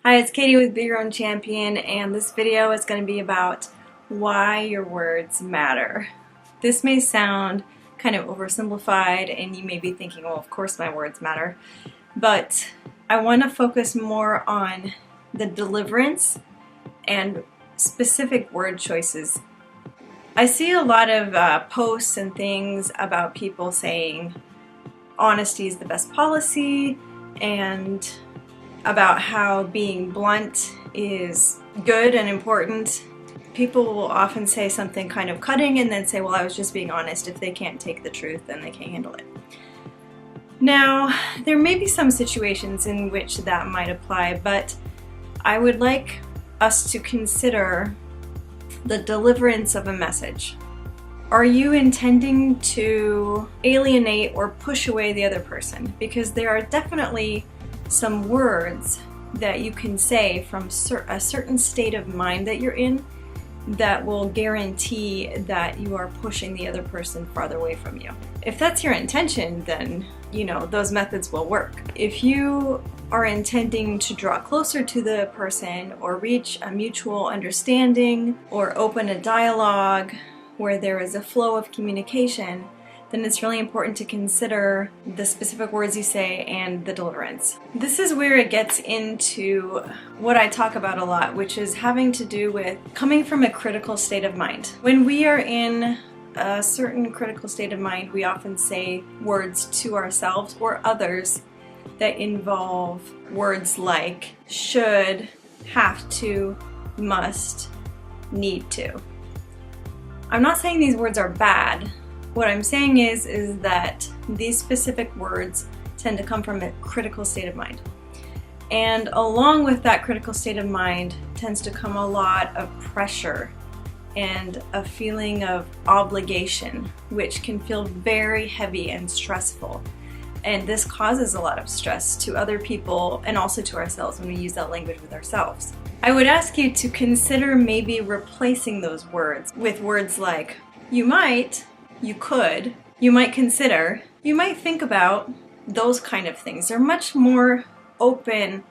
Hi, it's Katie with Be Your Own Champion, and this video is going to be about why your words matter. This may sound kind of oversimplified, and you may be thinking, well, of course my words matter, but I want to focus more on the deliverance and specific word choices. I see a lot of posts and things about people saying honesty is the best policy, and about how being blunt is good and important. People will often say something kind of cutting and then say, well, I was just being honest. If they can't take the truth, then they can't handle it. Now, there may be some situations in which that might apply, but I would like us to consider the deliverance of a message. Are you intending to alienate or push away the other person? Because there are definitely some words that you can say from a certain state of mind that you're in that will guarantee that you are pushing the other person farther away from you. If that's your intention, then those methods will work. If you are intending to draw closer to the person or reach a mutual understanding or open a dialogue where there is a flow of communication, then it's really important to consider the specific words you say and the deliverance. This is where it gets into what I talk about a lot, which is having to do with coming from a critical state of mind. When we are in a certain critical state of mind, we often say words to ourselves or others that involve words like should, have to, must, need to. I'm not saying these words are bad. What I'm saying is that these specific words tend to come from a critical state of mind. And along with that critical state of mind tends to come a lot of pressure and a feeling of obligation, which can feel very heavy and stressful. And this causes a lot of stress to other people and also to ourselves when we use that language with ourselves. I would ask you to consider maybe replacing those words with words like you might, you could, you might consider, you might think about, those kind of things. They're much more open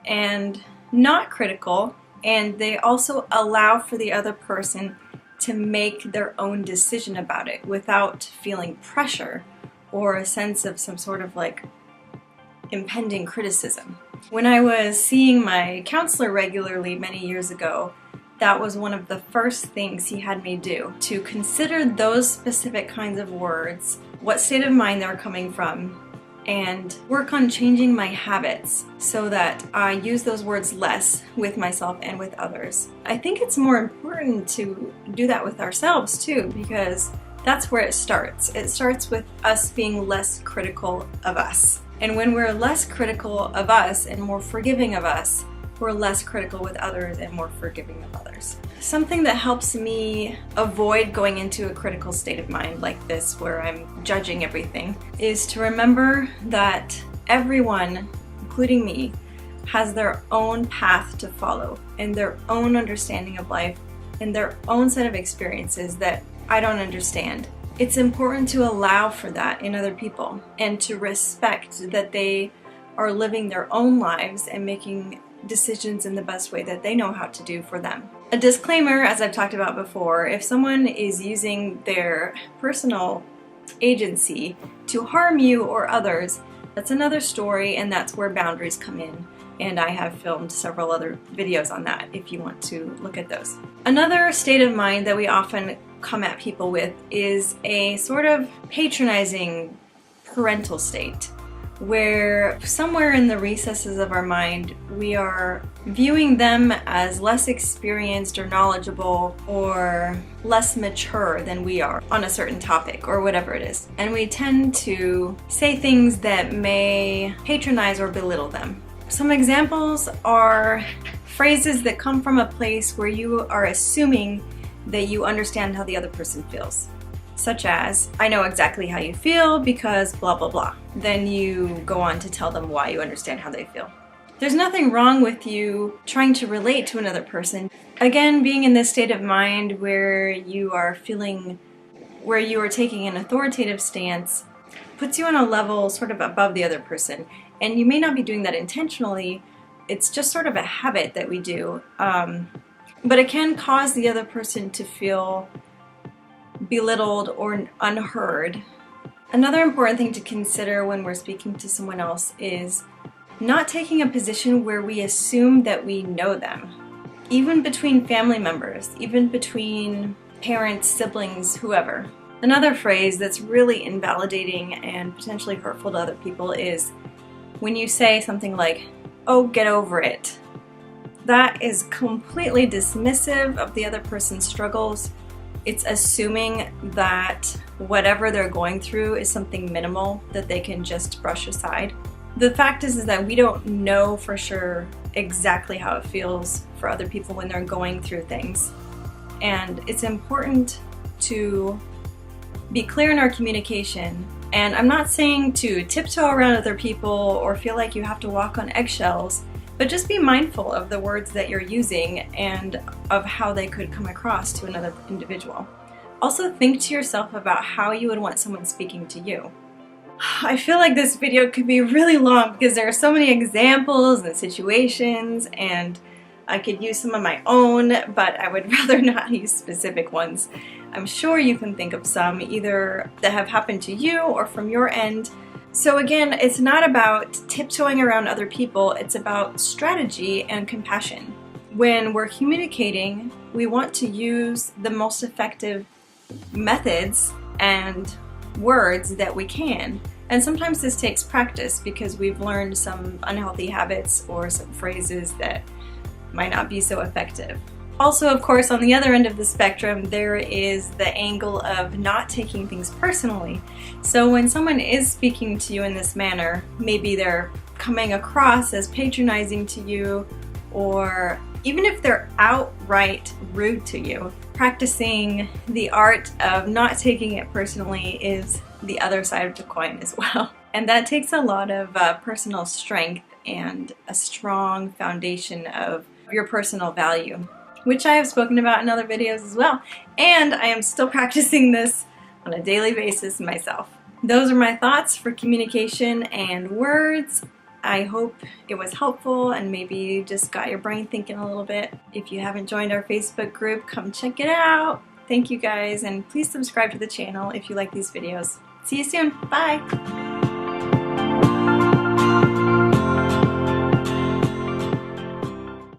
and not critical, and they also allow for the other person to make their own decision about it without feeling pressure or a sense of some sort of impending criticism. When I was seeing my counselor regularly many years ago, that was one of the first things he had me do, to consider those specific kinds of words, what state of mind they're coming from, and work on changing my habits so that I use those words less with myself and with others. I think it's more important to do that with ourselves too, because that's where it starts. It starts with us being less critical of us. And when we're less critical of us and more forgiving of us, we're less critical with others and more forgiving of others. Something that helps me avoid going into a critical state of mind like this, where I'm judging everything, is to remember that everyone, including me, has their own path to follow and their own understanding of life and their own set of experiences that I don't understand. It's important to allow for that in other people and to respect that they are living their own lives and making decisions in the best way that they know how to do for them. A disclaimer, as I've talked about before, if someone is using their personal agency to harm you or others, that's another story, and that's where boundaries come in. And I have filmed several other videos on that if you want to look at those. Another state of mind that we often come at people with is a sort of patronizing parental state, where somewhere in the recesses of our mind we are viewing them as less experienced or knowledgeable or less mature than we are on a certain topic or whatever it is. And we tend to say things that may patronize or belittle them. Some examples are phrases that come from a place where you are assuming that you understand how the other person feels. Such as, I know exactly how you feel because blah blah blah. Then you go on to tell them why you understand how they feel. There's nothing wrong with you trying to relate to another person. Again, being in this state of mind where you are taking an authoritative stance puts you on a level sort of above the other person. And you may not be doing that intentionally, it's just sort of a habit that we do. But it can cause the other person to feel belittled or unheard. Another important thing to consider when we're speaking to someone else is not taking a position where we assume that we know them. Even between family members, even between parents, siblings, whoever. Another phrase that's really invalidating and potentially hurtful to other people is when you say something like, "Oh, get over it." That is completely dismissive of the other person's struggles. It's assuming that whatever they're going through is something minimal that they can just brush aside. The fact is that we don't know for sure exactly how it feels for other people when they're going through things. And it's important to be clear in our communication. And I'm not saying to tiptoe around other people or feel like you have to walk on eggshells, but just be mindful of the words that you're using and of how they could come across to another individual. Also think to yourself about how you would want someone speaking to you. I feel like this video could be really long because there are so many examples and situations, and I could use some of my own, but I would rather not use specific ones. I'm sure you can think of some either that have happened to you or from your end. So again, it's not about tiptoeing around other people, it's about strategy and compassion. When we're communicating, we want to use the most effective methods and words that we can. And sometimes this takes practice because we've learned some unhealthy habits or some phrases that might not be so effective. Also, of course, on the other end of the spectrum, there is the angle of not taking things personally. So when someone is speaking to you in this manner, maybe they're coming across as patronizing to you, or even if they're outright rude to you, practicing the art of not taking it personally is the other side of the coin as well. And that takes a lot of personal strength and a strong foundation of your personal value, which I have spoken about in other videos as well. And I am still practicing this on a daily basis myself. Those are my thoughts for communication and words. I hope it was helpful and maybe just got your brain thinking a little bit. If you haven't joined our Facebook group, come check it out. Thank you guys, and please subscribe to the channel if you like these videos. See you soon. Bye!